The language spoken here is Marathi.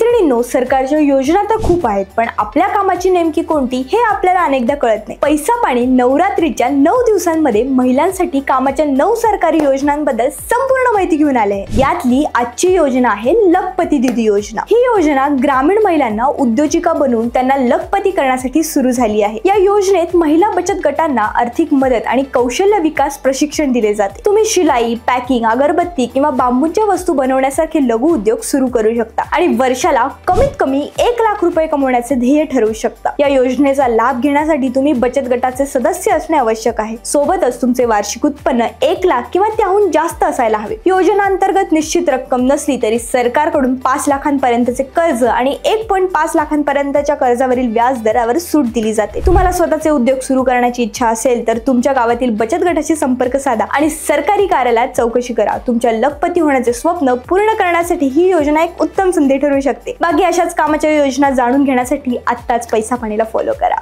मैत्रिणींनो, सरकारच्या योजना तर खूप आहेत, पण आपल्या कामाची नेमकी कोणती हे आपल्याला अनेकदा कळत नाही। पैसा पाणी नवरात्रीच्या 9 दिवसांमध्ये महिलांसाठी कामाच्या 9 सरकारी योजनांबद्दल संपूर्ण माहिती घेऊन आले आहे। यातली आजची योजना आहे लखपती दीदी योजना। ही योजना ग्रामीण महिलांना उद्योजिका बनवून त्यांना लखपती करण्यासाठी सुरू झाली आहे। या योजनेत महिला बचत गटांना आर्थिक मदत आणि कौशल्य विकास प्रशिक्षण दिले जाते। तुम्ही शिलाई, पॅकिंग, अगरबत्ती किंवा बांबूच्या वस्तू बनवण्यासारखे लघु उद्योग सुरू करू शकता आणि वर्षाला कमीत कमी 1 लाख रुपये कमवण्याचे ध्येय ठरवू शकता। या योजनेचा लाभ घेण्यासाठी तुम्ही बचत गटाचे सदस्य असणे आवश्यक आहे। सोबतच तुमचे वार्षिक उत्पन्न 1 लाख किंवा त्याहून जास्त असायला हवे। योजना अंतर्गत निश्चित रक्कम नसली तरी सरकारकडून 5 लाखांपर्यंतचे कर्ज आणि 1.5 लाखांपर्यंतच्या कर्जावरील व्याज दरावर सूट दिली जाते। तुम्हाला स्वतःचे उद्योग सुरू करण्याची इच्छा असेल तर तुमच्या गावातील बचत गटाशी संपर्क साधा आणि सरकारी कार्यालयात चौकशी करा। तुमच्या लखपती होण्याचे स्वप्न पूर्ण करण्यासाठी ही योजना एक उत्तम संधी ठरू शकते। बाकी अशाच कामाच्या योजना जाणून घेण्यासाठी आत्ताच पैसा पाणीला फॉलो करा।